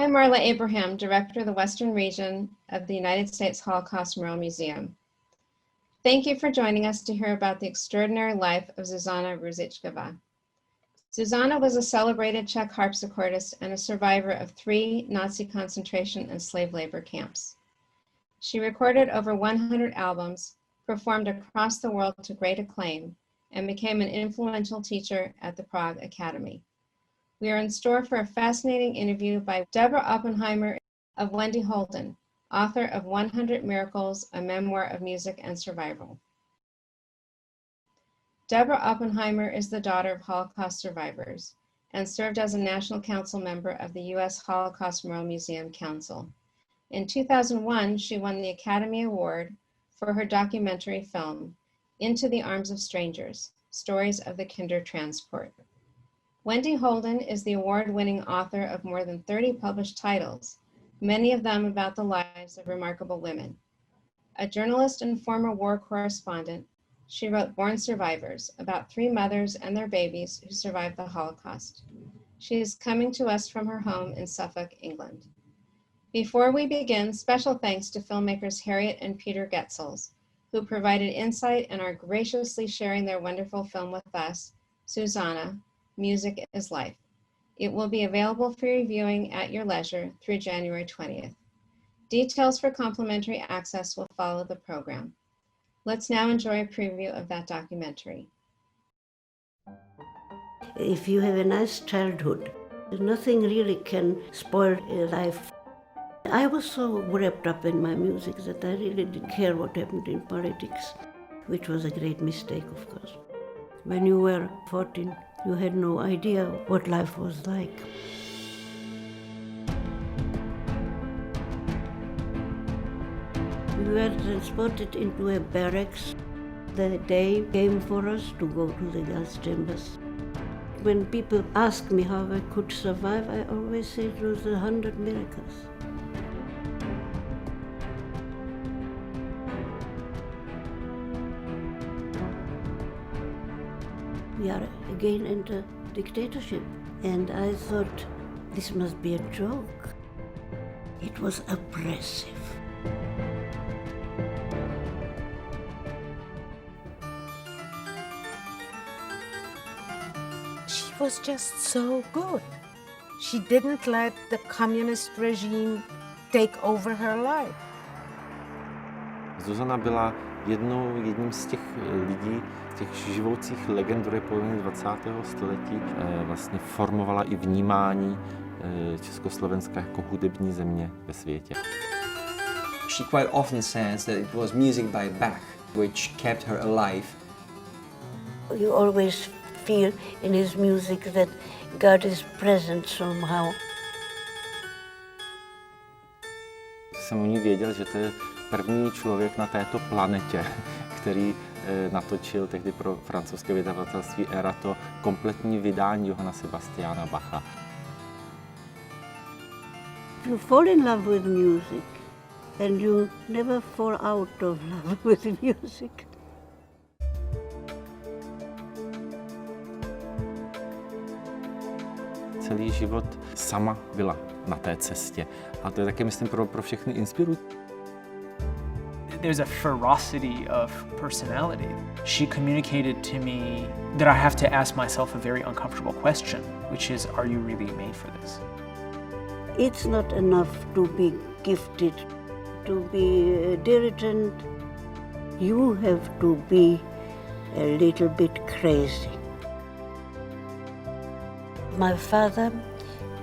I'm Marla Abraham, Director of the Western Region of the United States Holocaust Memorial Museum. Thank you for joining us to hear about the extraordinary life of Zuzana Ružicková. Zuzana was a celebrated Czech harpsichordist and a survivor of 3 Nazi concentration and slave labor camps. She recorded over 100 albums, performed across the world to great acclaim, and became an influential teacher at the Prague Academy. We are in store for a fascinating interview by Deborah Oppenheimer of Wendy Holden, author of 100 Miracles, a memoir of music and survival. Deborah Oppenheimer is the daughter of Holocaust survivors and served as a National Council member of the U.S. Holocaust Memorial Museum Council. In 2001, she won the Academy Award for her documentary film, Into the Arms of Strangers, Stories of the Kindertransport. Wendy Holden is the award-winning author of more than 30 published titles, many of them about the lives of remarkable women. A journalist and former war correspondent, she wrote Born Survivors, about 3 mothers and their babies who survived the Holocaust. She is coming to us from her home in Suffolk, England. Before we begin, special thanks to filmmakers Harriet and Peter Getzels, who provided insight and are graciously sharing their wonderful film with us, Zuzana, Music is Life. It will be available for your viewing at your leisure through January 20th. Details for complimentary access will follow the program. Let's now enjoy a preview of that documentary. If you have a nice childhood, nothing really can spoil a life. I was so wrapped up in my music that I really didn't care what happened in politics, which was a great mistake, of course. When you were 14, you had no idea what life was like. We were transported into a barracks. The day came for us to go to the gas chambers. When people ask me how I could survive, I always say it was 100 miracles. We are again into dictatorship, and I thought this must be a joke. It was oppressive. She was just so good. She didn't let the communist regime take over her life. Zuzana byla jedním z těch lidí, těch živoucích legendů poloviny 20. století. Vlastně formovala i vnímání Československa jako hudební země ve světě. She quite often says that it was music by Bach which kept her alive. You always feel in his music that God is present somehow. Jsem o ní věděl, že to je první člověk na této planetě, který natočil tehdy pro francouzské vydavatelství Erato kompletní vydání Johanna Sebastiana Bacha. You fall in love with music and you never fall out of love with music. Celý život sama byla na té cestě. A to je také, myslím, pro všechny inspirující. There's a ferocity of personality. She communicated to me that I have to ask myself a very uncomfortable question, which is, are you really made for this? It's not enough to be gifted, to be a dirigent. You have to be a little bit crazy. My father,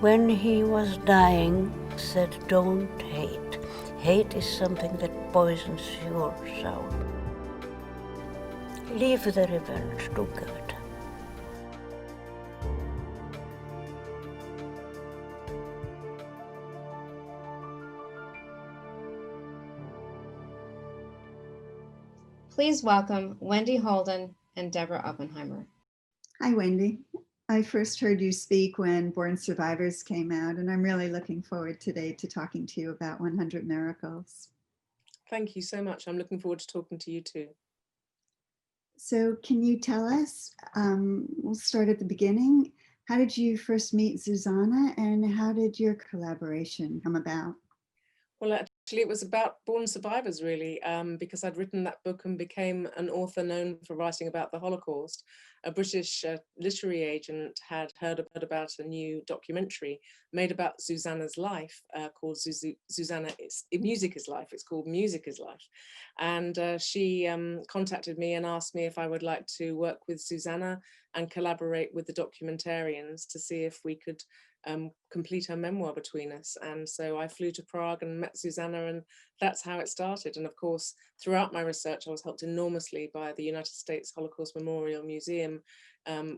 when he was dying, said, don't hate. Hate is something that poisons your soul. Leave the revenge to God. Please welcome Wendy Holden and Deborah Oppenheimer. Hi, Wendy. I first heard you speak when Born Survivors came out, and I'm really looking forward today to talking to you about 100 Miracles. Thank you so much. I'm looking forward to talking to you too. So can you tell us, we'll start at the beginning, How did you first meet Susanna, and how did your collaboration come about? Well, actually, it was about born survivors, really, because I'd written that book and became an author known for writing about the Holocaust. A British literary agent had heard about a new documentary made about Susanna's life called Susanna, Music is Life. It's called Music is Life. And she contacted me and asked me if I would like to work with Susanna and collaborate with the documentarians to see if we could complete her memoir between us. And so I flew to Prague and met Susanna, and that's how it started. And of course, throughout my research, I was helped enormously by the United States Holocaust Memorial Museum,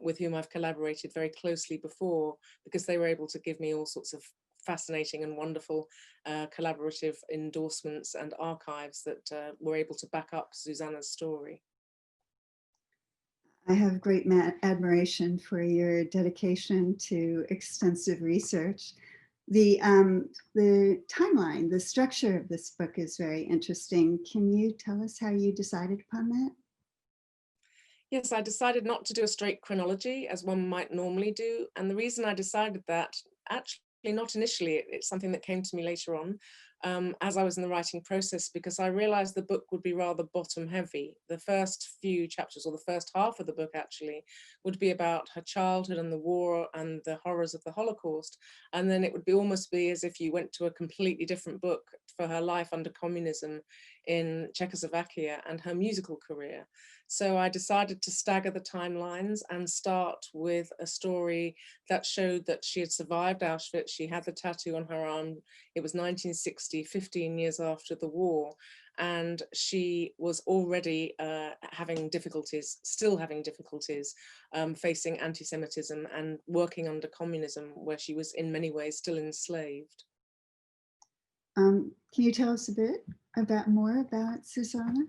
with whom I've collaborated very closely before, because they were able to give me all sorts of fascinating and wonderful collaborative endorsements and archives that were able to back up Susanna's story. I have great admiration for your dedication to extensive research. The timeline, the structure of this book is very interesting. Can you tell us how you decided upon that? Yes, I decided not to do a straight chronology as one might normally do. And the reason I decided that, actually not initially, it's something that came to me later on, as I was in the writing process, because I realized the book would be rather bottom heavy. The first few chapters, or the first half of the book actually, would be about her childhood and the war and the horrors of the Holocaust. And then it would be almost be as if you went to a completely different book for her life under communism in Czechoslovakia and her musical career. So I decided to stagger the timelines and start with a story that showed that she had survived Auschwitz. She had the tattoo on her arm. It was 1960, 15 years after the war. And she was already having difficulties, still having difficulties, facing anti-Semitism and working under communism, where she was in many ways still enslaved. Can you tell us a bit more about Susanna?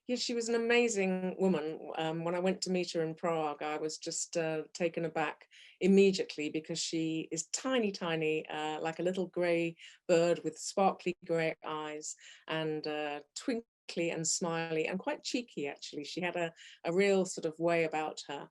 Yes, she was an amazing woman. When I went to meet her in Prague, I was just taken aback immediately, because she is tiny, tiny, like a little grey bird with sparkly grey eyes, and twinkly and smiley and quite cheeky, actually. She had a real sort of way about her.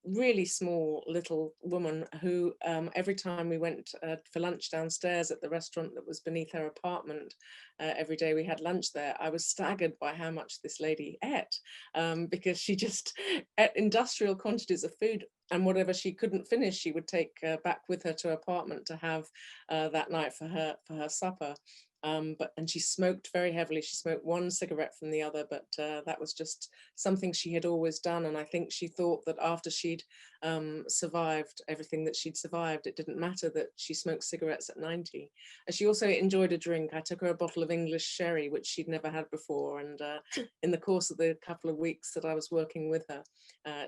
Really small little woman who every time we went for lunch downstairs at the restaurant that was beneath her apartment, every day we had lunch there, I was staggered by how much this lady ate, because she just ate industrial quantities of food, and whatever she couldn't finish, she would take back with her to her apartment to have that night for her supper. And she smoked very heavily. She smoked one cigarette from the other, but that was just something she had always done. And I think she thought that after she'd survived everything that she'd survived, it didn't matter that she smoked cigarettes at 90. And she also enjoyed a drink. I took her a bottle of English sherry, which she'd never had before. And in the course of the couple of weeks that I was working with her,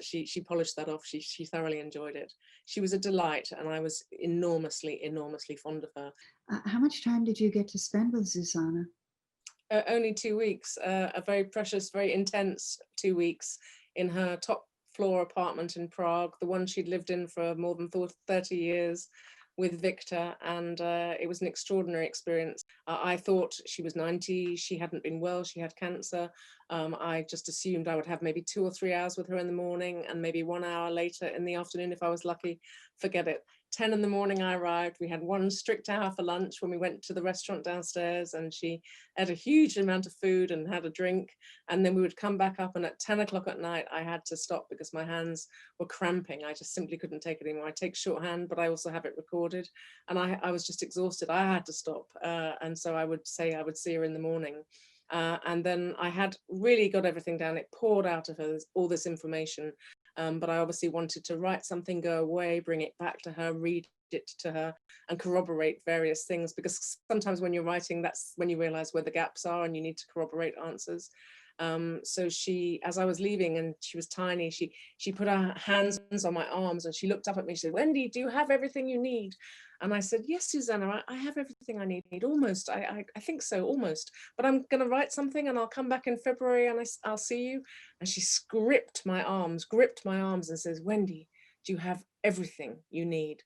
she polished that off. She thoroughly enjoyed it. She was a delight, and I was enormously, enormously fond of her. How much time did you get to spend with Susanna? Only 2 weeks, a very precious, very intense 2 weeks in her top floor apartment in Prague, the one she'd lived in for more than 30 years with Victor, and it was an extraordinary experience. I thought she was 90, she hadn't been well, she had cancer. I just assumed I would have maybe 2 or 3 hours with her in the morning and maybe 1 hour later in the afternoon if I was lucky. Forget it. 10 in the morning I arrived. We had one strict hour for lunch when we went to the restaurant downstairs, and she ate a huge amount of food and had a drink. And then we would come back up, and at 10 o'clock at night, I had to stop because my hands were cramping. I just simply couldn't take it anymore. I take shorthand, but I also have it recorded. And I was just exhausted. I had to stop. And so I would say I would see her in the morning. And then I had really got everything down. It poured out of her, all this information. But I obviously wanted to write something, go away, bring it back to her, read it to her, and corroborate various things, because sometimes when you're writing, that's when you realize where the gaps are and you need to corroborate answers. So she, as I was leaving, and she was tiny, she put her hands on my arms and she looked up at me. She said, "Wendy, do you have everything you need?" And I said, "Yes, Susanna, I have everything I need. Almost, I think so, almost. But I'm going to write something, and I'll come back in February, and I'll see you." And she gripped my arms and says, "Wendy, do you have everything you need?"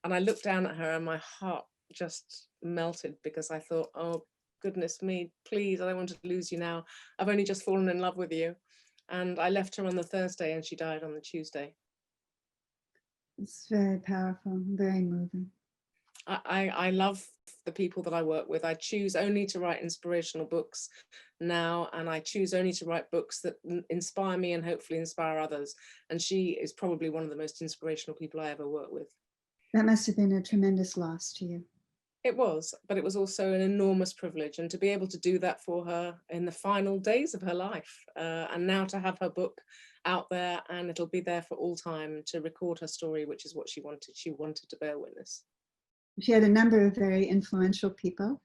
And I looked down at her, and my heart just melted, because I thought, oh, goodness me, please, I don't want to lose you now. I've only just fallen in love with you. And I left her on the Thursday, and she died on the Tuesday. It's very powerful, very moving. I love the people that I work with. I choose only to write inspirational books now, and I choose only to write books that inspire me and hopefully inspire others. And she is probably one of the most inspirational people I ever work with. That must have been a tremendous loss to you. It was, but it was also an enormous privilege, and to be able to do that for her in the final days of her life, and now to have her book out there, and it'll be there for all time to record her story, which is what she wanted. She wanted to bear witness. She had a number of very influential people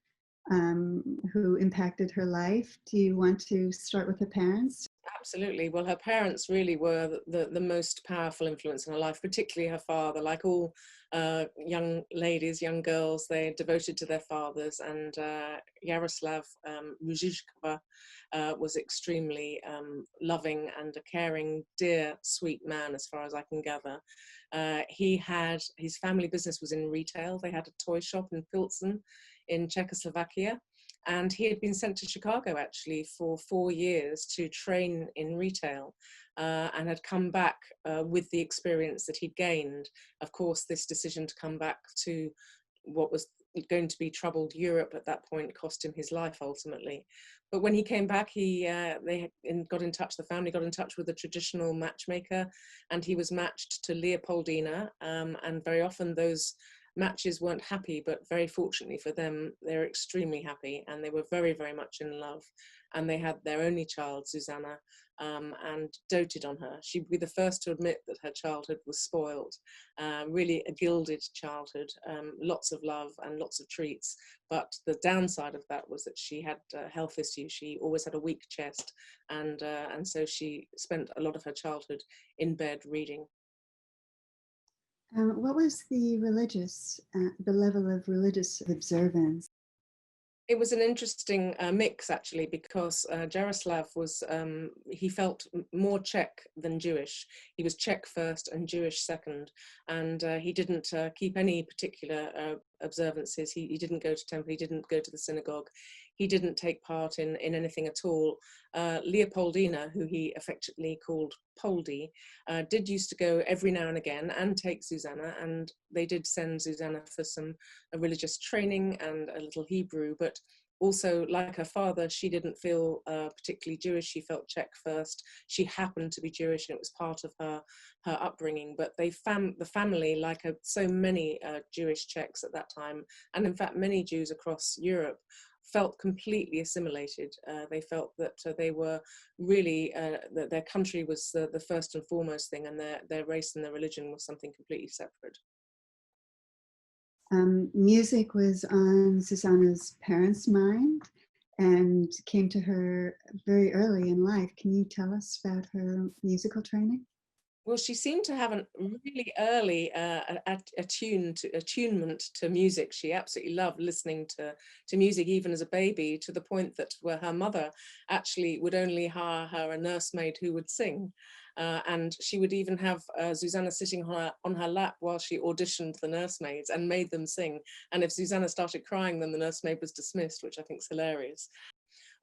who impacted her life. Do you want to start with her parents? Absolutely. Well, her parents really were the most powerful influence in her life, particularly her father. Like all young ladies, young girls, they're devoted to their fathers. And Yaroslav Ružicková was extremely loving and a caring, dear, sweet man, as far as I can gather. He had, his family business was in retail. They had a toy shop in Pilsen in Czechoslovakia. And he had been sent to Chicago actually for 4 years to train in retail, and had come back with the experience that he'd gained. Of course, this decision to come back to what was going to be troubled Europe at that point cost him his life ultimately. But when he came back, they got in touch, the family got in touch with a traditional matchmaker, and he was matched to Leopoldina, and very often those matches weren't happy, but very fortunately for them, they're extremely happy, and they were very, very much in love. And they had their only child, Susanna, and doted on her. She'd be the first to admit that her childhood was spoiled, really a gilded childhood, lots of love and lots of treats. But the downside of that was that she had health issues. She always had a weak chest, and so she spent a lot of her childhood in bed reading. What was the level of religious observance? It was an interesting mix, actually, because Jaroslav was, he felt more Czech than Jewish. He was Czech first and Jewish second. And he didn't keep any particular observances. He didn't go to temple, he didn't go to the synagogue. He didn't take part in anything at all. Leopoldina, who he affectionately called Poldy, did used to go every now and again and take Susanna, and they did send Susanna for some religious training and a little Hebrew, but also, like her father, she didn't feel particularly Jewish. She felt Czech first. She happened to be Jewish, and it was part of her upbringing. But the family, like so many Jewish Czechs at that time, and in fact many Jews across Europe, felt completely assimilated. They felt that they were really, that their country was the first and foremost thing, and their race and their religion was something completely separate. Music was on Susanna's parents' mind and came to her very early in life. Can you tell us about her musical training? Well, she seemed to have a really early attunement to music. She absolutely loved listening to music, even as a baby, to the point that where her mother actually would only hire her a nursemaid who would sing. And she would even have Susanna sitting on her lap while she auditioned the nursemaids and made them sing. And if Susanna started crying, then the nursemaid was dismissed, which I think is hilarious.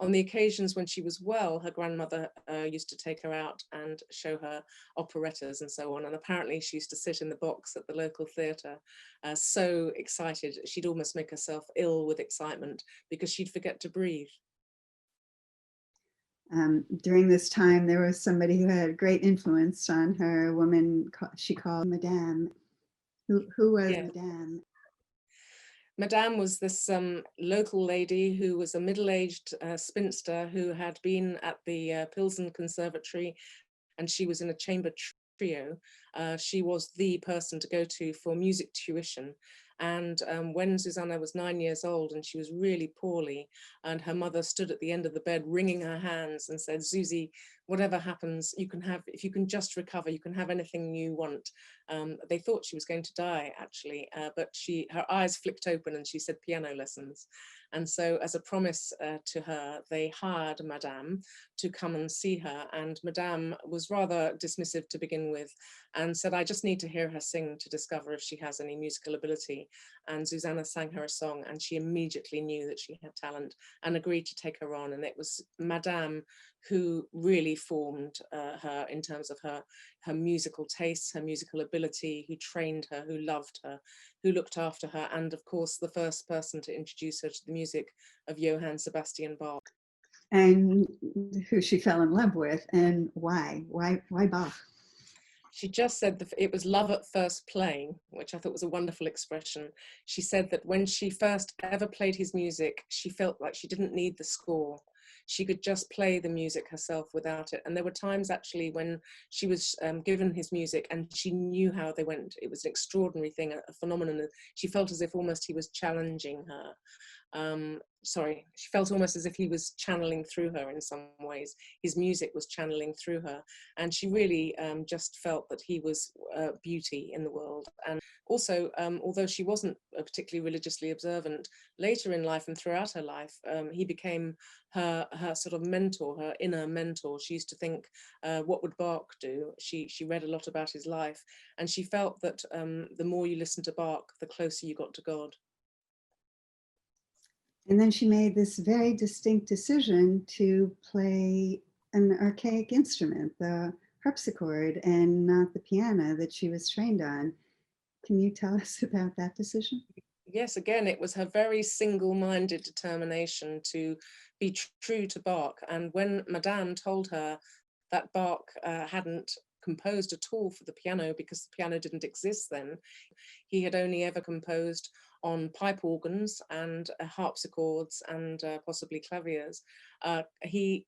On the occasions when she was well, her grandmother used to take her out and show her operettas and so on. And apparently she used to sit in the box at the local theatre, so excited, she'd almost make herself ill with excitement because she'd forget to breathe. During this time, there was somebody who had great influence on her, a woman she called Madame. Who was Madame? Madame was this local lady who was a middle-aged spinster who had been at the Pilsen Conservatory, and she was in a chamber trio. She was the person to go to for music tuition. And when Susanna was 9 years old and she was really poorly, and her mother stood at the end of the bed wringing her hands and said, "Susie, whatever happens, you can have, if you can just recover, you can have anything you want." They thought she was going to die, actually, but her eyes flicked open and she said piano lessons. And so as a promise to her, they hired Madame to come and see her. And Madame was rather dismissive to begin with and said, "I just need to hear her sing to discover if she has any musical ability." And Susanna sang her a song, and she immediately knew that she had talent and agreed to take her on. And it was Madame who really really formed her in terms of her musical tastes, her musical ability, who trained her, who loved her, who looked after her, and of course the first person to introduce her to the music of Johann Sebastian Bach. And who she fell in love with, and why Bach? She just said that it was love at first playing, which I thought was a wonderful expression. She said that when she first ever played his music, she felt like she didn't need the score. She could just play the music herself without it. And there were times actually when she was given his music and she knew how they went. It was an extraordinary thing, a phenomenon. She felt as if almost he was challenging her. She felt almost as if he was channeling through her in some ways. His music was channeling through her. And she really just felt that he was beauty in the world. And also, although she wasn't particularly religiously observant, later in life and throughout her life, he became her sort of mentor, her inner mentor. She used to think, what would Bach do? She read a lot about his life. And she felt that the more you listen to Bach, the closer you got to God. And then she made this very distinct decision to play an archaic instrument, the harpsichord, and not the piano that she was trained on. Can you tell us about that decision? Yes, again, it was her very single-minded determination to be true to Bach. And when Madame told her that Bach hadn't composed at all for the piano because the piano didn't exist then, he had only ever composed on pipe organs and harpsichords and possibly claviers.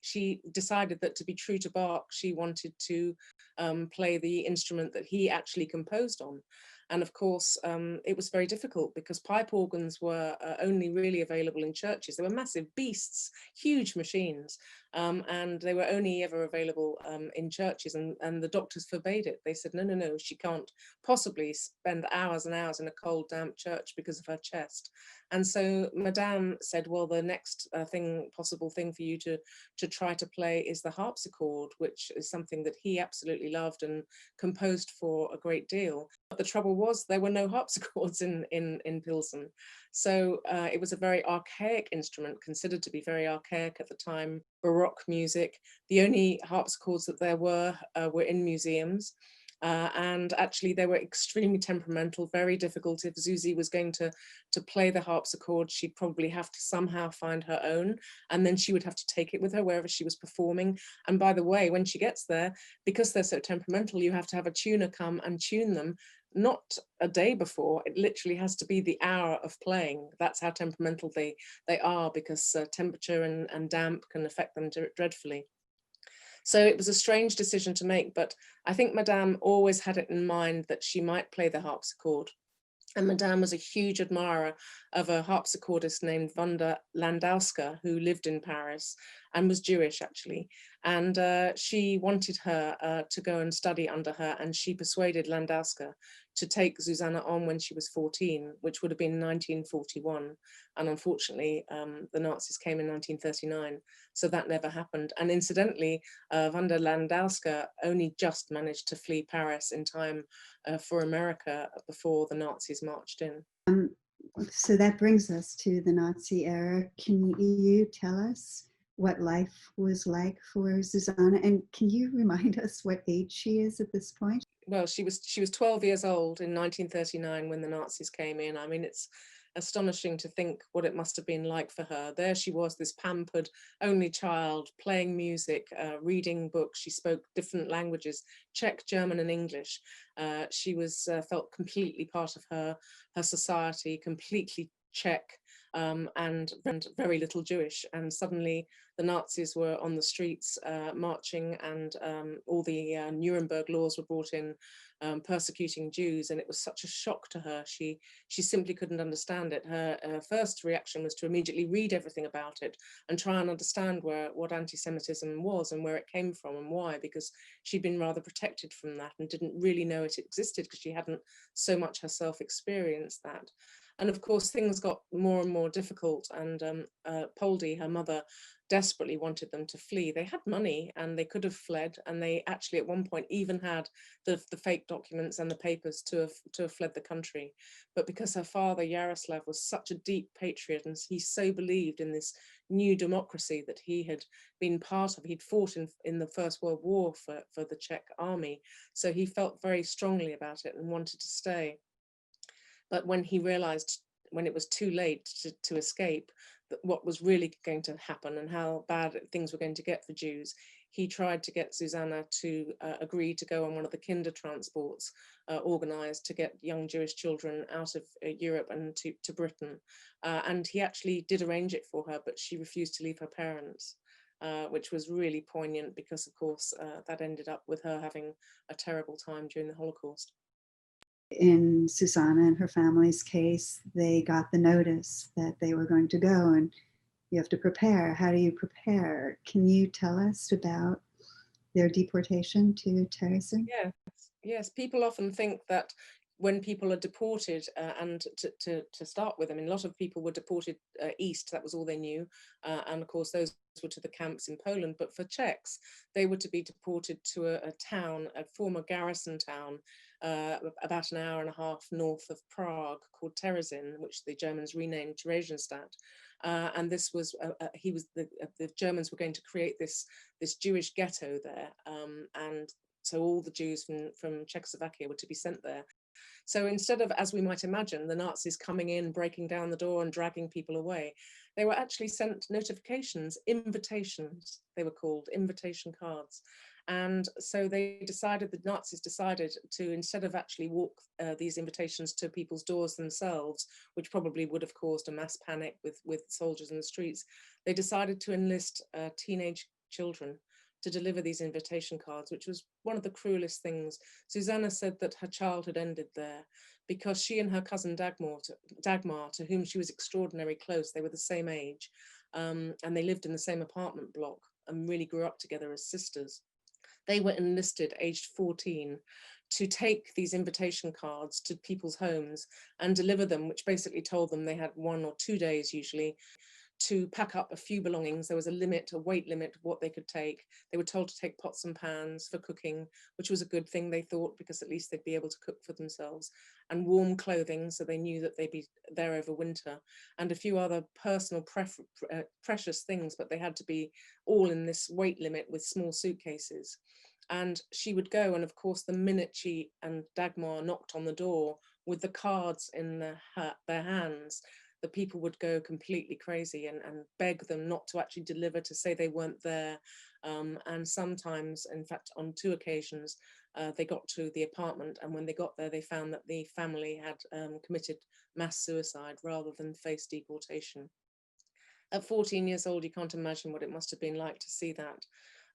She decided that to be true to Bach, she wanted to play the instrument that he actually composed on. And of course, it was very difficult because pipe organs were only really available in churches. They were massive beasts, huge machines, and they were only ever available in churches, and the doctors forbade it. They said, no, she can't possibly spend hours and hours in a cold, damp church because of her chest. And so Madame said, well, the next possible thing for you to try to play is the harpsichord, which is something that he absolutely loved and composed for a great deal. But the trouble was there were no harpsichords in Pilsen. So it was a very archaic instrument, considered to be very archaic at the time, Baroque music. The only harpsichords that there were in museums. And actually they were extremely temperamental, very difficult. If Susie was going to play the harpsichord, she'd probably have to somehow find her own, and then she would have to take it with her wherever she was performing. And by the way, when she gets there, because they're so temperamental, you have to have a tuner come and tune them, not a day before. It literally has to be the hour of playing. That's how temperamental they are, because temperature and damp can affect them dreadfully. So it was a strange decision to make, but I think Madame always had it in mind that she might play the harpsichord. And Madame was a huge admirer of a harpsichordist named Wanda Landowska, who lived in Paris and was Jewish, actually. And she wanted her to go and study under her, and she persuaded Landowska to take Susanna on when she was 14, which would have been 1941. And unfortunately, the Nazis came in 1939, so that never happened. And incidentally, Wanda Landowska only just managed to flee Paris in time for America before the Nazis marched in. So that brings us to the Nazi era. Can you tell us what life was like for Susanna? And can you remind us what age she is at this point? Well, she was 12 years old in 1939 when the Nazis came in. I mean, it's astonishing to think what it must have been like for her. There she was, this pampered only child, playing music, reading books. She spoke different languages, Czech, German, and English. She was felt completely part of her society, completely Czech, and very little Jewish. And suddenly the Nazis were on the streets marching, and all the Nuremberg laws were brought in, persecuting Jews, and it was such a shock to her. She simply couldn't understand it. Her first reaction was to immediately read everything about it and try and understand what anti-Semitism was and where it came from and why, because she'd been rather protected from that and didn't really know it existed because she hadn't so much herself experienced that. And of course, things got more and more difficult. And Poldy, her mother, desperately wanted them to flee. They had money and they could have fled. And they actually, at one point, even had the fake documents and the papers to have fled the country. But because her father, Yaroslav, was such a deep patriot, and he so believed in this new democracy that he had been part of, he'd fought in the First World War for the Czech army. So he felt very strongly about it and wanted to stay. But when he realized, when it was too late to escape, that what was really going to happen and how bad things were going to get for Jews, he tried to get Susanna to agree to go on one of the kinder transports organized to get young Jewish children out of Europe and to Britain. And he actually did arrange it for her, but she refused to leave her parents, which was really poignant because, of course, that ended up with her having a terrible time during the Holocaust. In Susanna and her family's case, they got the notice that they were going to go, and you have to prepare. How do you prepare? Can you tell us about their deportation to Terezin? Yes. People often think that when people are deported, and to start with, I mean, a lot of people were deported east. That was all they knew, and of course those were to the camps in Poland. But for Czechs, they were to be deported to a town, a former garrison town, about an hour and a half north of Prague, called Terezin, which the Germans renamed Theresienstadt. And this was the Germans were going to create this Jewish ghetto there, and so all the Jews from Czechoslovakia were to be sent there. So instead of, as we might imagine, the Nazis coming in, breaking down the door and dragging people away, they were actually sent notifications, invitations, they were called, invitation cards. And so the Nazis decided to, instead of actually walk these invitations to people's doors themselves, which probably would have caused a mass panic with soldiers in the streets, they decided to enlist teenage children to deliver these invitation cards, which was one of the cruelest things. Susanna said that her childhood ended there because she and her cousin Dagmar, to whom she was extraordinarily close, they were the same age, and they lived in the same apartment block and really grew up together as sisters. They were enlisted aged 14 to take these invitation cards to people's homes and deliver them, which basically told them they had 1 or 2 days usually to pack up a few belongings. There was a weight limit of what they could take. They were told to take pots and pans for cooking, which was a good thing, they thought, because at least they'd be able to cook for themselves, and warm clothing, so they knew that they'd be there over winter, and a few other personal precious things, but they had to be all in this weight limit with small suitcases. And she would go, and of course, the minute she and Dagmar knocked on the door with the cards in their hands, the people would go completely crazy and beg them not to actually deliver, to say they weren't there. And sometimes, in fact, on 2 occasions, they got to the apartment, and when they got there, they found that the family had committed mass suicide rather than face deportation. At 14 years old, you can't imagine what it must have been like to see that.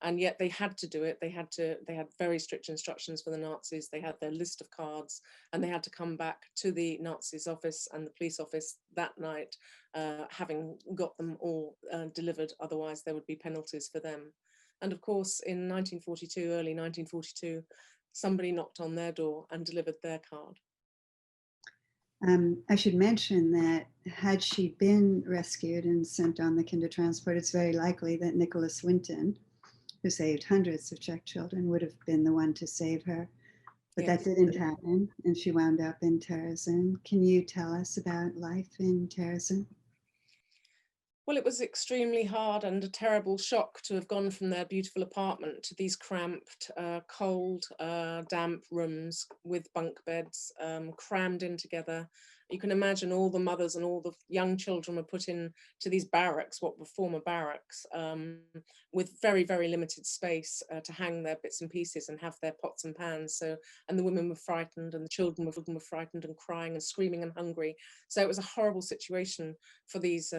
And yet they had to do it. They had very strict instructions for the Nazis. They had their list of cards, and they had to come back to the Nazis' office and the police office that night, having got them all delivered. Otherwise, there would be penalties for them. And of course, in early 1942, somebody knocked on their door and delivered their card. I should mention that had she been rescued and sent on the Kindertransport, it's very likely that Nicholas Winton, who saved hundreds of Czech children, would have been the one to save her. But Yes. that didn't happen, and she wound up in Terezin. Can you tell us about life in Terezin? Well, it was extremely hard and a terrible shock to have gone from their beautiful apartment to these cramped, cold, damp rooms with bunk beds crammed in together. You can imagine all the mothers and all the young children were put into these barracks, what were former barracks, with very, very limited space to hang their bits and pieces and have their pots and pans. So, and the women were frightened, and the children were frightened and crying and screaming and hungry. So it was a horrible situation for these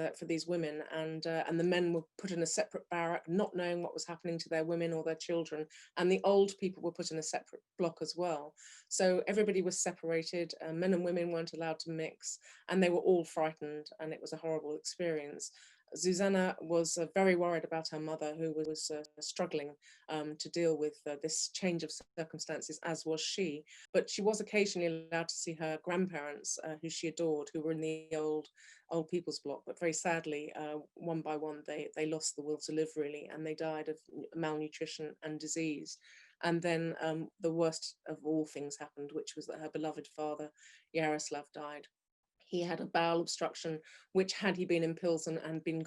women, and the men were put in a separate barrack, not knowing what was happening to their women or their children, and the old people were put in a separate block as well. So everybody was separated. Men and women weren't allowed to mix, and they were all frightened, and it was a horrible experience. Susanna was very worried about her mother, who was struggling to deal with this change of circumstances, as was she. But she was occasionally allowed to see her grandparents, who she adored, who were in the old people's block. But very sadly, one by one, they lost the will to live, really, and they died of malnutrition and disease. And then the worst of all things happened, which was that her beloved father, Yaroslav, died. He had a bowel obstruction, which, had he been in Pilsen and been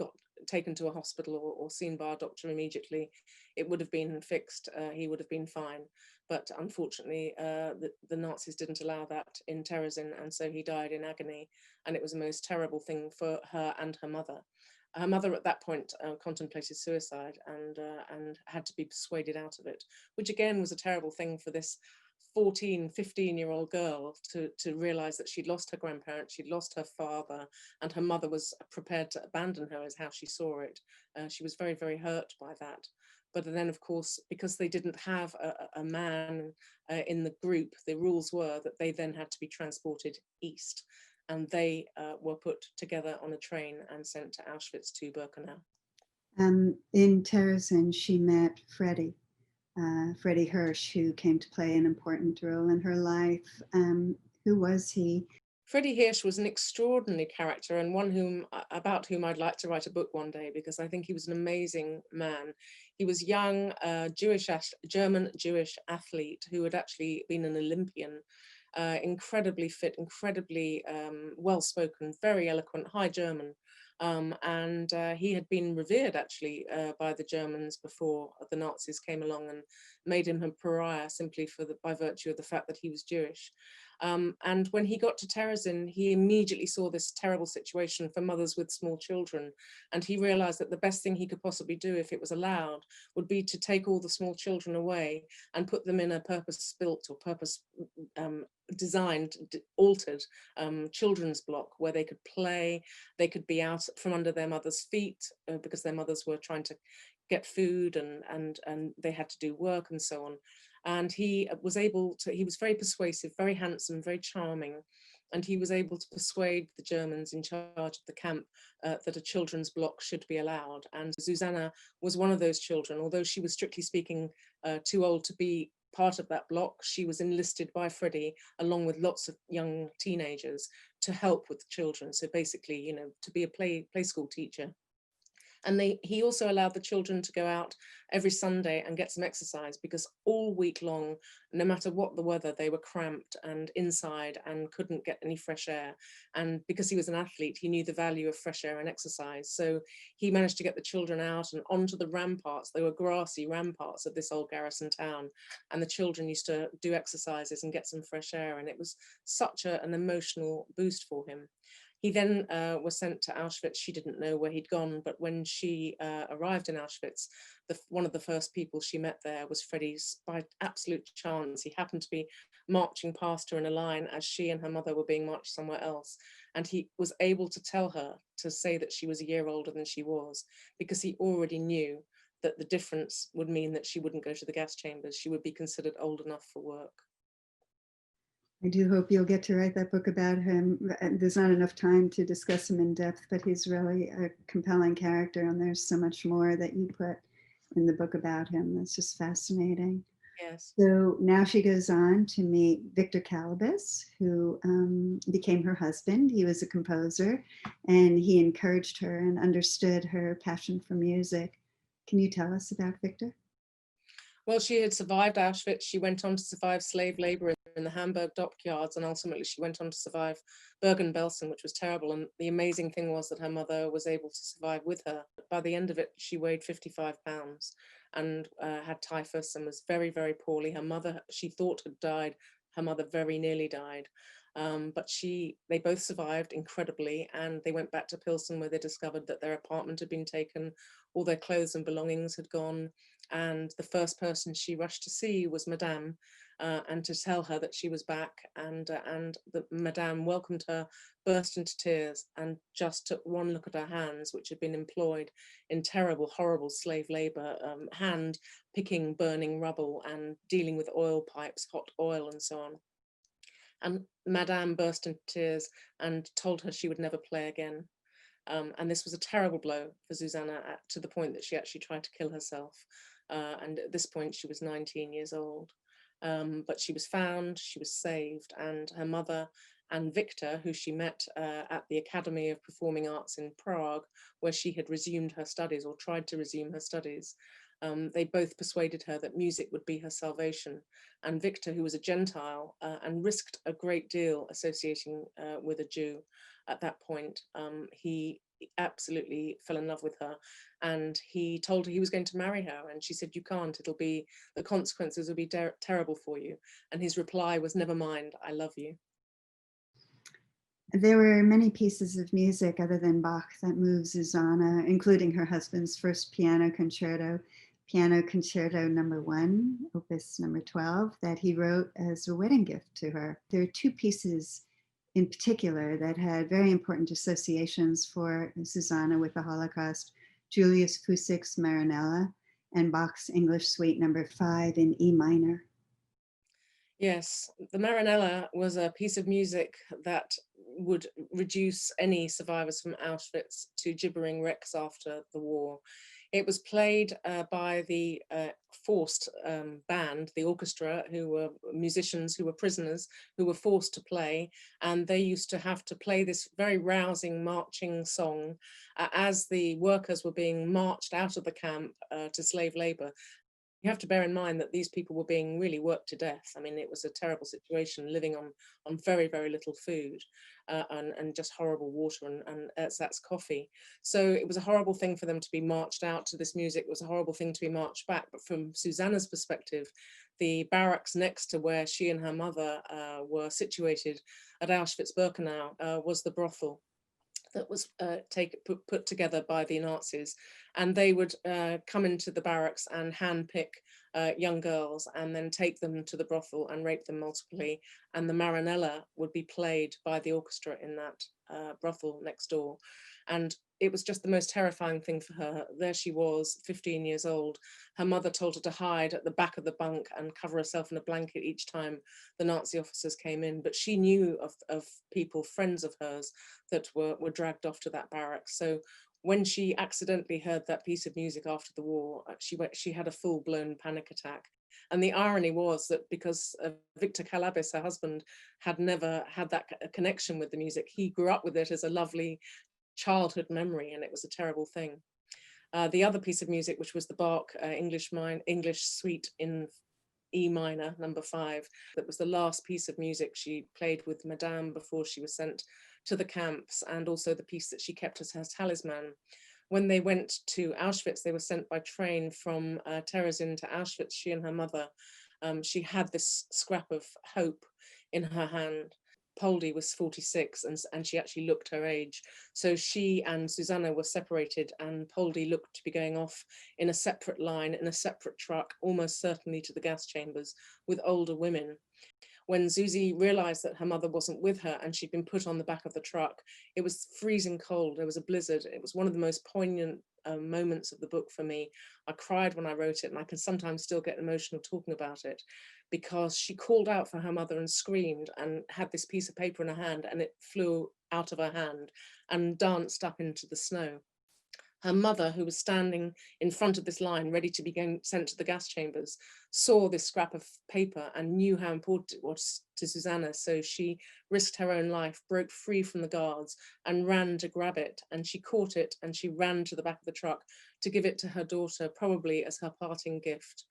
taken to a hospital or seen by a doctor immediately, it would have been fixed. He would have been fine. But unfortunately, the Nazis didn't allow that in Terezin, and so he died in agony. And it was the most terrible thing for her and her mother. Her mother at that point contemplated suicide and had to be persuaded out of it, which again was a terrible thing for this 14, 15-year-old girl to realize that she'd lost her grandparents, she'd lost her father, and her mother was prepared to abandon her, is how she saw it. She was very, very hurt by that. But then, of course, because they didn't have a man in the group, the rules were that they then had to be transported east, and they were put together on a train and sent to Auschwitz to Birkenau. In Terezin, she met Freddie Hirsch, who came to play an important role in her life. Who was he? Freddie Hirsch was an extraordinary character, and one about whom I'd like to write a book one day, because I think he was an amazing man. He was young, German Jewish athlete who had actually been an Olympian, incredibly fit, incredibly well-spoken, very eloquent, high German. And he had been revered actually by the Germans before the Nazis came along and made him a pariah simply by virtue of the fact that he was Jewish. And when he got to Terezin, he immediately saw this terrible situation for mothers with small children. And he realized that the best thing he could possibly do, if it was allowed, would be to take all the small children away and put them in a purpose-built or purpose-designed, altered children's block where they could play, they could be out from under their mother's feet because their mothers were trying to get food and they had to do work and so on. And he was very persuasive, very handsome, very charming. And he was able to persuade the Germans in charge of the camp that a children's block should be allowed. And Susanna was one of those children. Although she was strictly speaking too old to be part of that block, she was enlisted by Freddie along with lots of young teenagers to help with the children. So basically, to be a play school teacher. And he also allowed the children to go out every Sunday and get some exercise, because all week long, no matter what the weather, they were cramped and inside and couldn't get any fresh air. And because he was an athlete, he knew the value of fresh air and exercise. So he managed to get the children out and onto the ramparts. They were grassy ramparts of this old garrison town. And the children used to do exercises and get some fresh air. And it was such an emotional boost for him. He then was sent to Auschwitz. She didn't know where he'd gone, but when she arrived in Auschwitz, one of the first people she met there was Freddie's. By absolute chance, he happened to be marching past her in a line as she and her mother were being marched somewhere else. And he was able to tell her to say that she was a year older than she was, because he already knew that the difference would mean that she wouldn't go to the gas chambers. She would be considered old enough for work. I do hope you'll get to write that book about him. There's not enough time to discuss him in depth, but he's really a compelling character, and there's so much more that you put in the book about him that's just fascinating. Yes. So now she goes on to meet Victor Calabas, who became her husband. He was a composer, and he encouraged her and understood her passion for music. Can you tell us about Victor? Well, she had survived Auschwitz. She went on to survive slave labor in the Hamburg dockyards, and ultimately she went on to survive Bergen-Belsen, which was terrible. And the amazing thing was that her mother was able to survive with her. By the end of it, she weighed 55 pounds and had typhus and was very, very poorly. Her mother, she thought, had died. Her mother very nearly died. But they both survived incredibly, and they went back to Pilsen, where they discovered that their apartment had been taken, all their clothes and belongings had gone. And the first person she rushed to see was Madame, and to tell her that she was back. And the Madame welcomed her, burst into tears, and just took one look at her hands, which had been employed in terrible, horrible slave labor, hand picking burning rubble and dealing with oil pipes, hot oil and so on. And Madame burst into tears and told her she would never play again. And this was a terrible blow for Susanna to the point that she actually tried to kill herself. And at this point, she was 19 years old. But she was found, she was saved, and her mother and Victor, who she met at the Academy of Performing Arts in Prague, where she had resumed her studies or tried to resume her studies, they both persuaded her that music would be her salvation. And Victor, who was a Gentile and risked a great deal associating with a Jew at that point, he absolutely fell in love with her, and he told her he was going to marry her, and she said, "You can't, it'll be, the consequences will be terrible for you." And his reply was, "Never mind, I love you." There were many pieces of music other than Bach that moved Susanna, including her husband's first piano concerto number 1, opus number 12, that he wrote as a wedding gift to her. There are 2 pieces in particular that had very important associations for Susanna with the Holocaust: Julius Pusik's Marinella and Bach's English Suite number 5 in E minor. Yes, the Marinella was a piece of music that would reduce any survivors from Auschwitz to gibbering wrecks after the war. It was played by the forced band, the orchestra, who were musicians who were prisoners, who were forced to play, and they used to have to play this very rousing marching song as the workers were being marched out of the camp to slave labor. You have to bear in mind that these people were being really worked to death. I mean, it was a terrible situation, living on very, very little food and just horrible water, and that's coffee. So it was a horrible thing for them to be marched out to this music. It was a horrible thing to be marched back. But from Susanna's perspective, the barracks next to where she and her mother were situated at Auschwitz-Birkenau was the brothel that was put together by the Nazis, and they would come into the barracks and handpick young girls and then take them to the brothel and rape them multiply, and the Marinella would be played by the orchestra in that brothel next door. And it was just the most terrifying thing for her. There she was, 15 years old. Her mother told her to hide at the back of the bunk and cover herself in a blanket each time the Nazi officers came in. But she knew of people, friends of hers, that were dragged off to that barracks. So when she accidentally heard that piece of music after the war, she had a full-blown panic attack. And the irony was that because Victor Calabis, her husband, had never had that connection with the music, he grew up with it as a lovely childhood memory, and it was a terrible thing. The other piece of music, which was the Bach English Suite in E minor, number 5, that was the last piece of music she played with Madame before she was sent to the camps, and also the piece that she kept as her talisman. When they went to Auschwitz, they were sent by train from Terezin to Auschwitz, she and her mother. She had this scrap of hope in her hand. Poldy was 46 and she actually looked her age. So she and Susanna were separated, and Poldy looked to be going off in a separate line, in a separate truck, almost certainly to the gas chambers with older women. When Susie realized that her mother wasn't with her and she'd been put on the back of the truck, it was freezing cold. There was a blizzard. It was one of the most poignant moments of the book for me. I cried when I wrote it, and I can sometimes still get emotional talking about it, because she called out for her mother and screamed and had this piece of paper in her hand, and it flew out of her hand and danced up into the snow. Her mother, who was standing in front of this line ready to be sent to the gas chambers, saw this scrap of paper and knew how important it was to Susanna. So she risked her own life, broke free from the guards and ran to grab it. And she caught it and she ran to the back of the truck to give it to her daughter, probably as her parting gift.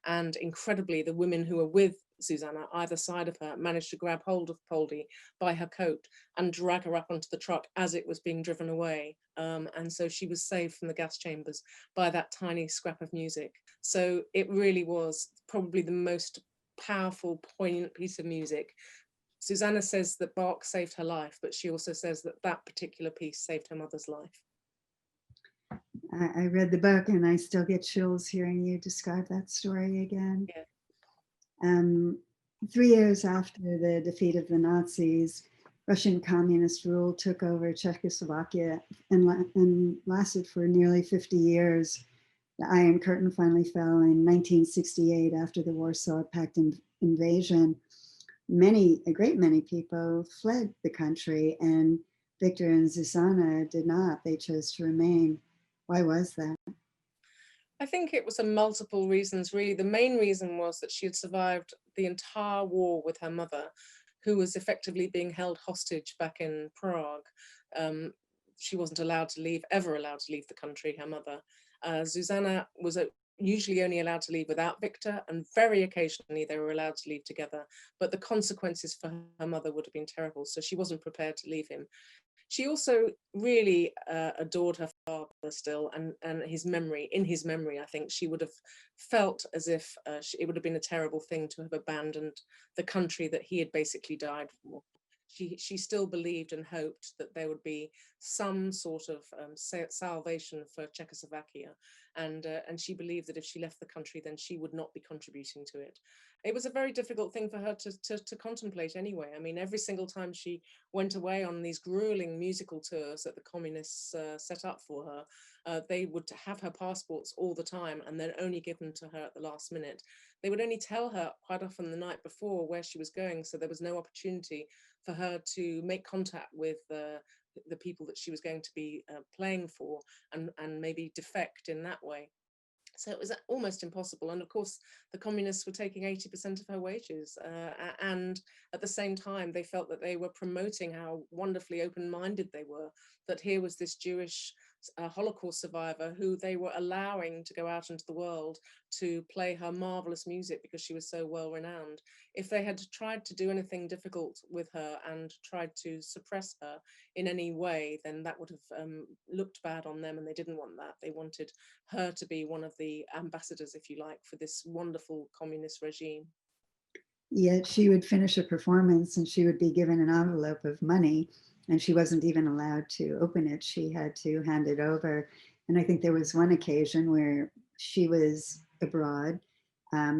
And incredibly, the women who were with Susanna, either side of her, managed to grab hold of Poldy by her coat and drag her up onto the truck as it was being driven away. And so she was saved from the gas chambers by that tiny scrap of music. So it really was probably the most powerful, poignant piece of music. Susanna says that Bach saved her life, but she also says that that particular piece saved her mother's life. I read the book and I still get chills hearing you describe that story again. Yeah. 3 years after the defeat of the Nazis, Russian communist rule took over Czechoslovakia and lasted for nearly 50 years. The Iron Curtain finally fell in 1968 after the Warsaw Pact invasion. A great many people fled the country, and Victor and Zuzana did not. They chose to remain. Why was that? I think it was a multiple reasons, really. The main reason was that she had survived the entire war with her mother, who was effectively being held hostage back in Prague. She wasn't allowed to leave, ever allowed to leave the country, her mother. Zuzana was usually only allowed to leave without Victor, and very occasionally they were allowed to leave together. But the consequences for her mother would have been terrible, so she wasn't prepared to leave him. She also really adored her father still, and his memory. In his memory, I think she would have felt as if it would have been a terrible thing to have abandoned the country that he had basically died for. She still believed and hoped that there would be some sort of salvation for Czechoslovakia, and she believed that if she left the country, then she would not be contributing to it. It was a very difficult thing for her to contemplate anyway. I mean, every single time she went away on these grueling musical tours that the communists set up for her, they would have her passports all the time and then only given to her at the last minute. They would only tell her quite often the night before where she was going, so there was no opportunity for her to make contact with the people that she was going to be playing for, and maybe defect in that way. So it was almost impossible. And of course, the communists were taking 80% of her wages. And at the same time, they felt that they were promoting how wonderfully open-minded they were, that here was this Jewish Holocaust survivor who they were allowing to go out into the world to play her marvelous music because she was so well renowned. If they had tried to do anything difficult with her and tried to suppress her in any way, then that would have looked bad on them, and they didn't want that. They wanted her to be one of the ambassadors, if you like, for this wonderful communist regime. Yet she would finish a performance and she would be given an envelope of money, and she wasn't even allowed to open it. She had to hand it over. And I think there was one occasion where she was abroad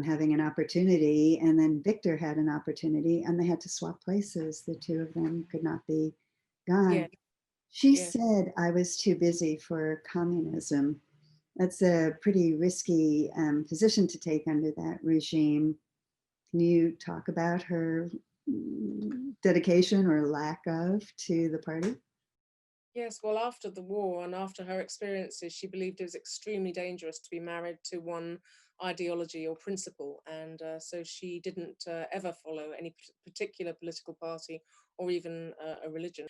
having an opportunity, and then Victor had an opportunity, and they had to swap places. The two of them could not be gone. Yeah. She Yeah. said, "I was too busy for communism." That's a pretty risky position to take under that regime. Can you talk about her dedication or lack of to the party? Yes, well, after the war and after her experiences, she believed it was extremely dangerous to be married to one ideology or principle. And so she didn't ever follow any particular political party or even a religion.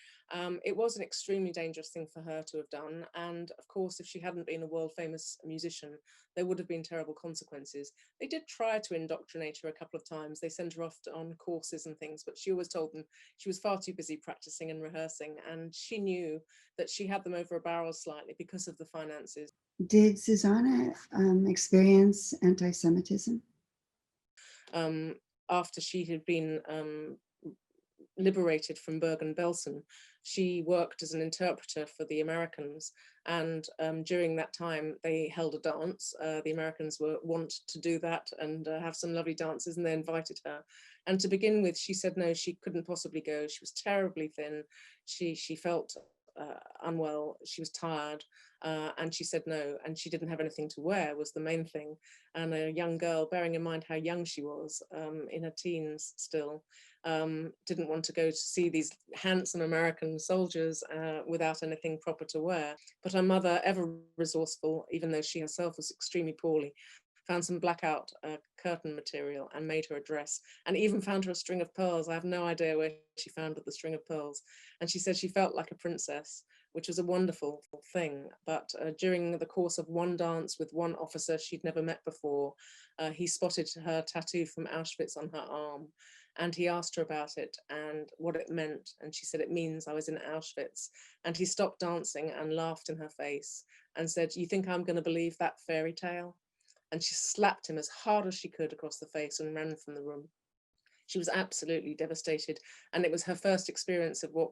It was an extremely dangerous thing for her to have done. And of course, if she hadn't been a world famous musician, there would have been terrible consequences. They did try to indoctrinate her a couple of times. They sent her off on courses and things, but she always told them she was far too busy practicing and rehearsing. And she knew that she had them over a barrel slightly because of the finances. Did Susanna experience anti-Semitism? After she had been liberated from Bergen-Belsen, she worked as an interpreter for the Americans, and during that time they held a dance. The Americans were wont to do that and have some lovely dances, and they invited her. And to begin with, she said no, she couldn't possibly go. She was terribly thin. She felt unwell, she was tired, and she said no, and she didn't have anything to wear was the main thing. And a young girl, bearing in mind how young she was, in her teens still, didn't want to go to see these handsome American soldiers without anything proper to wear. But her mother, ever resourceful, even though she herself was extremely poorly, found some blackout curtain material and made her a dress, and even found her a string of pearls. I have no idea where she found the string of pearls. And she said she felt like a princess, which was a wonderful thing. But during the course of one dance with one officer she'd never met before, he spotted her tattoo from Auschwitz on her arm. And he asked her about it and what it meant. And she said, "It means I was in Auschwitz." And he stopped dancing and laughed in her face and said, "You think I'm going to believe that fairy tale?" And she slapped him as hard as she could across the face and ran from the room. She was absolutely devastated. And it was her first experience of what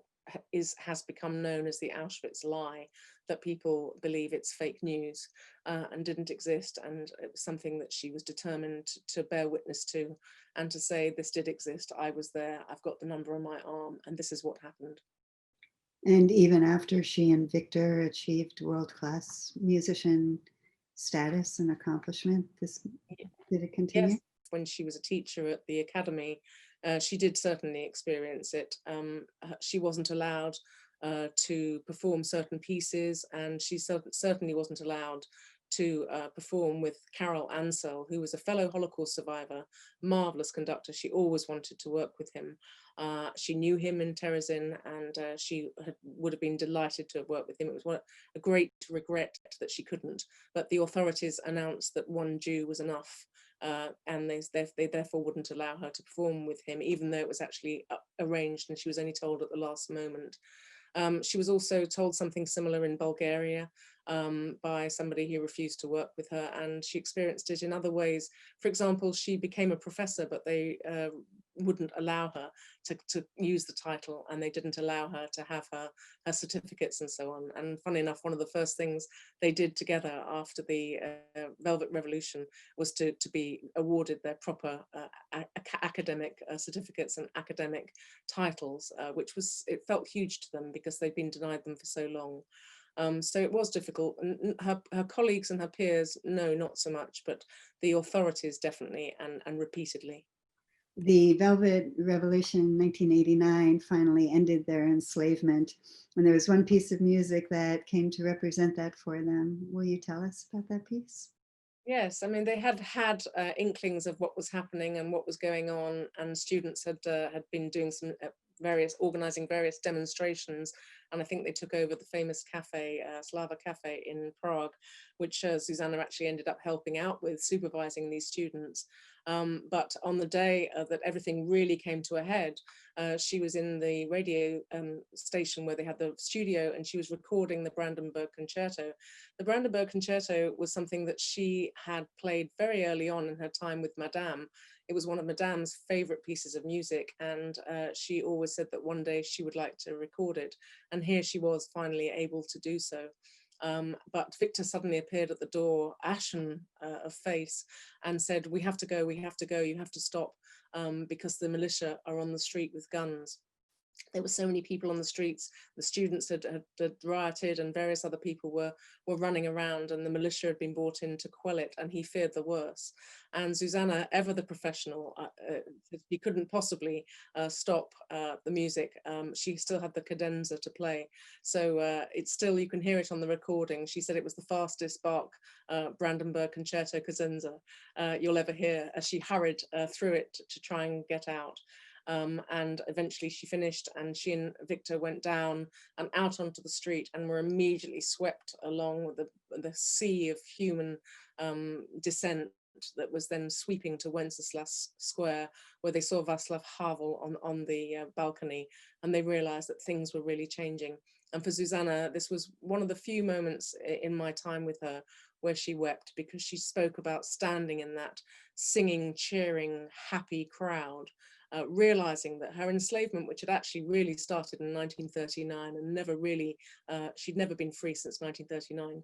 has become known as the Auschwitz lie, that people believe it's fake news and didn't exist. And it was something that she was determined to bear witness to and to say, this did exist, I was there, I've got the number on my arm, and this is what happened. And even after she and Victor achieved world-class musician status and accomplishment, did it continue? Yes, when she was a teacher at the academy, she did certainly experience it. She wasn't allowed to perform certain pieces, and she certainly wasn't allowed to perform with Karol Ansel, who was a fellow Holocaust survivor, marvelous conductor. She always wanted to work with him. She knew him in Terezin, and she would have been delighted to have worked with him. It was a great regret that she couldn't, but the authorities announced that one Jew was enough, and they therefore wouldn't allow her to perform with him, even though it was actually arranged and she was only told at the last moment. She was also told something similar in Bulgaria by somebody who refused to work with her, and she experienced it in other ways. For example, she became a professor, but they wouldn't allow her to use the title, and they didn't allow her to have her certificates and so on. And funny enough, one of the first things they did together after the Velvet Revolution was to be awarded their proper academic certificates and academic titles, it felt huge to them because they'd been denied them for so long. So it was difficult, and her colleagues and her peers, no, not so much, but the authorities definitely, and repeatedly. The Velvet Revolution in 1989 finally ended their enslavement, and there was one piece of music that came to represent that for them. Will you tell us about that piece? Yes, I mean, they had inklings of what was happening and what was going on, and students had been doing some organizing various demonstrations, and I think they took over the famous cafe, Slava Cafe in Prague, which Zuzanna actually ended up helping out with, supervising these students. But on the day that everything really came to a head, she was in the radio station where they had the studio, and she was recording the Brandenburg Concerto. The Brandenburg Concerto was something that she had played very early on in her time with Madame. It was one of Madame's favorite pieces of music, and she always said that one day she would like to record it. And here she was finally able to do so. But Victor suddenly appeared at the door, ashen of face, and said, "We have to go, you have to stop, because the militia are on the street with guns." There were so many people on the streets. The students had rioted, and various other people were running around, and the militia had been brought in to quell it, and he feared the worst. And Zuzanna, ever the professional, she couldn't possibly stop the music. She still had the cadenza to play. So it's still, you can hear it on the recording. She said it was the fastest Bach Brandenburg Concerto cadenza you'll ever hear, as she hurried through it to try and get out. And eventually she finished, and she and Victor went down and out onto the street, and were immediately swept along with the sea of human descent that was then sweeping to Wenceslas Square, where they saw Václav Havel on the balcony, and they realized that things were really changing. And for Zuzanna, this was one of the few moments in my time with her where she wept, because she spoke about standing in that singing, cheering, happy crowd, realizing that her enslavement, which had actually really started in 1939 and never really, she'd never been free since 1939.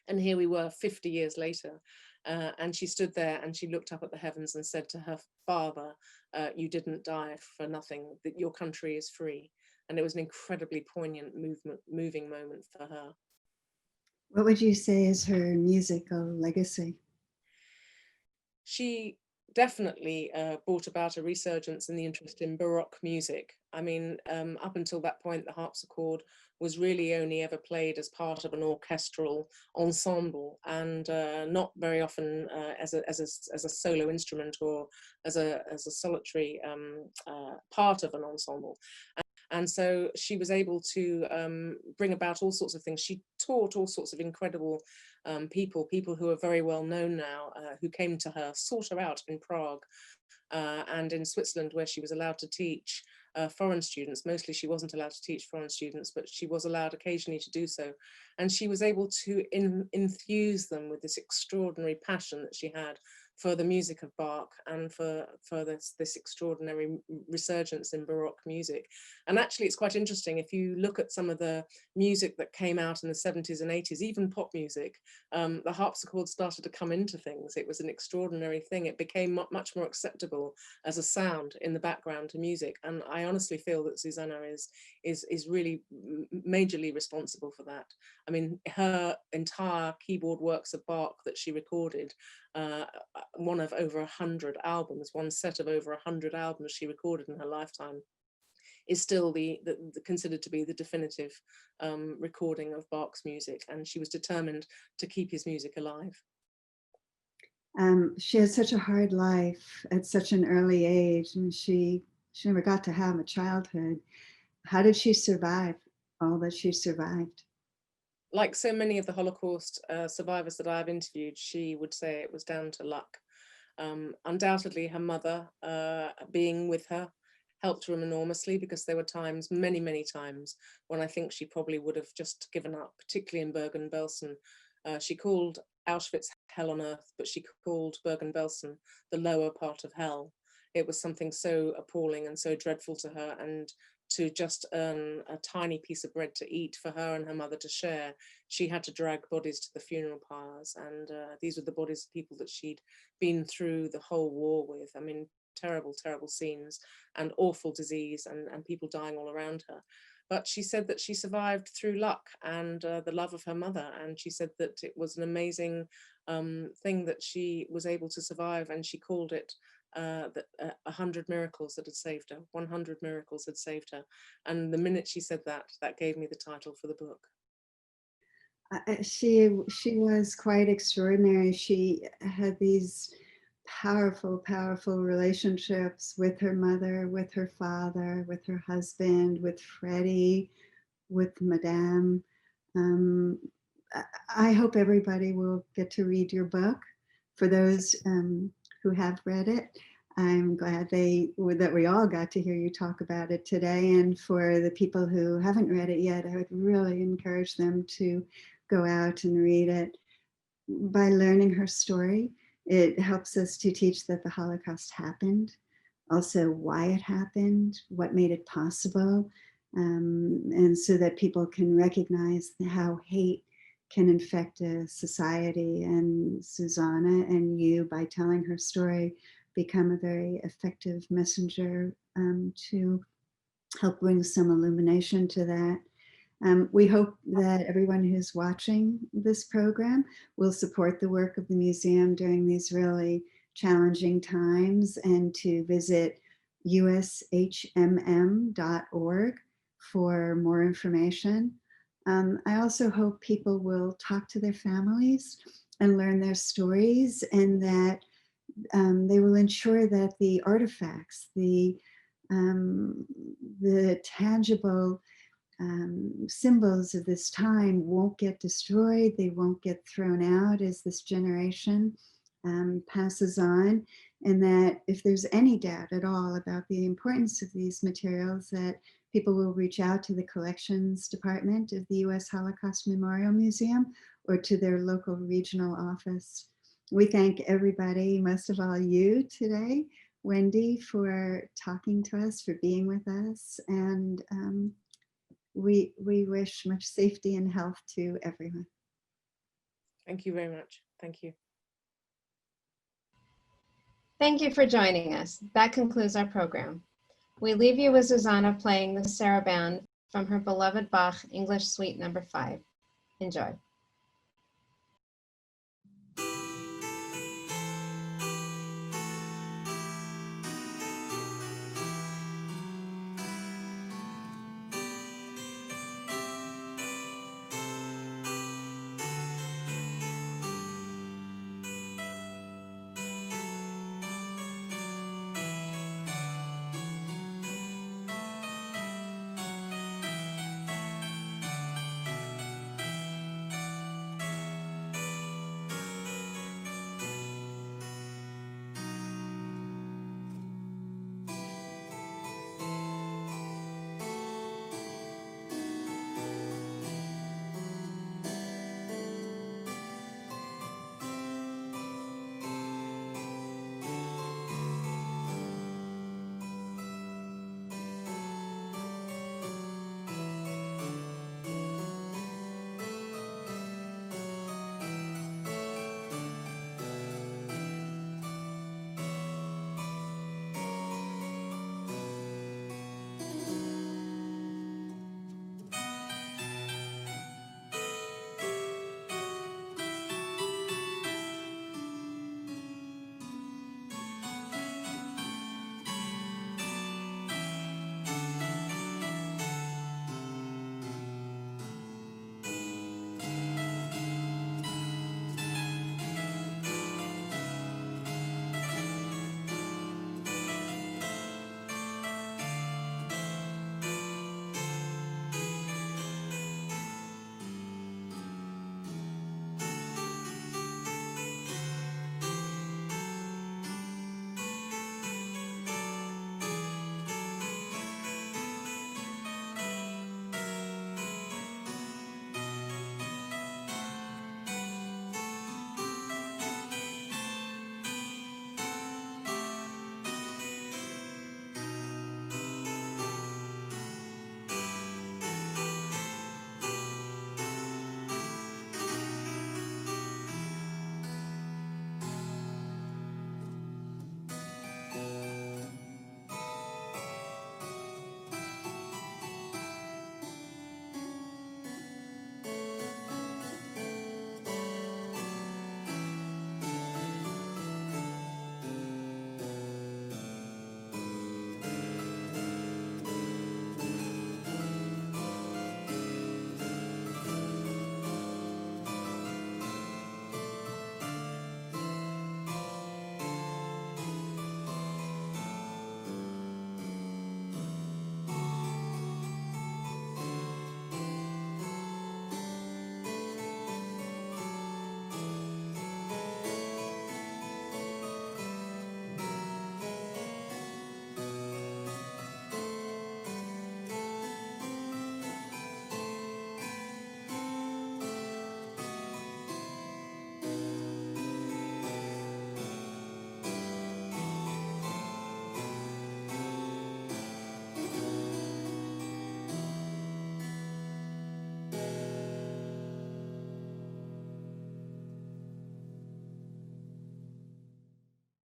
And here we were 50 years later, and she stood there and she looked up at the heavens and said to her father, "You didn't die for nothing, that your country is free." And it was an incredibly poignant moving moment for her. What would you say is her musical legacy? She definitely brought about a resurgence in the interest in Baroque music. I mean, up until that point, the harpsichord was really only ever played as part of an orchestral ensemble, and not very often as a solo instrument or as a solitary part of an ensemble. And so she was able to bring about all sorts of things. She taught all sorts of incredible people who are very well known now, who came to her, sought her out in Prague and in Switzerland, where she was allowed to teach foreign students. Mostly she wasn't allowed to teach foreign students, but she was allowed occasionally to do so. And she was able to infuse them with this extraordinary passion that she had for the music of Bach, and for this extraordinary resurgence in Baroque music. And actually, it's quite interesting, if you look at some of the music that came out in the 70s and 80s, even pop music, the harpsichord started to come into things. It was an extraordinary thing. It became much more acceptable as a sound in the background to music. And I honestly feel that Zuzanna is really majorly responsible for that. I mean, her entire keyboard works of Bach that she recorded, one of over 100 albums, one set of over 100 albums she recorded in her lifetime, is still considered to be the definitive recording of Bach's music, and she was determined to keep his music alive. She had such a hard life at such an early age, and she never got to have a childhood. How did she survive all that she survived? Like so many of the Holocaust survivors that I've interviewed, she would say it was down to luck. Undoubtedly, her mother being with her helped her enormously, because there were times, many times, when I think she probably would have just given up, particularly in Bergen-Belsen. She called Auschwitz hell on earth, but she called Bergen-Belsen the lower part of hell. It was something so appalling and so dreadful to her, and to just earn a tiny piece of bread to eat for her and her mother to share, she had to drag bodies to the funeral pyres, and these were the bodies of people that she'd been through the whole war with. I mean, terrible scenes, and awful disease, and people dying all around her. But she said that she survived through luck and the love of her mother. And she said that it was an amazing thing that she was able to survive. And she called it 100 miracles that had saved her. 100 miracles had saved her. And the minute she said that, that gave me the title for the book. She was quite extraordinary. She had these powerful relationships with her mother, with her father, with her husband, with Freddie, with Madame. I hope everybody will get to read your book. For those who have read it, I'm glad that we all got to hear you talk about it today. And for the people who haven't read it yet, I would really encourage them to go out and read it. By learning her story, it helps us to teach that the Holocaust happened, also why it happened, what made it possible, and so that people can recognize how hate can infect a society. And Susanna and you, by telling her story, become a very effective messenger to help bring some illumination to that. We hope that everyone who's watching this program will support the work of the museum during these really challenging times, and to visit ushmm.org for more information. I also hope people will talk to their families and learn their stories, and that they will ensure that the artifacts, the tangible symbols of this time won't get destroyed, they won't get thrown out as this generation passes on, and that if there's any doubt at all about the importance of these materials, that people will reach out to the collections department of the U.S. Holocaust Memorial Museum or to their local regional office. We thank everybody, most of all you today, Wendy, for talking to us, for being with us, and we wish much safety and health to everyone. Thank you very much. Thank you. Thank you for joining us. That concludes our program. We leave you with Susanna playing the saraband from her beloved Bach English Suite No. 5. Enjoy.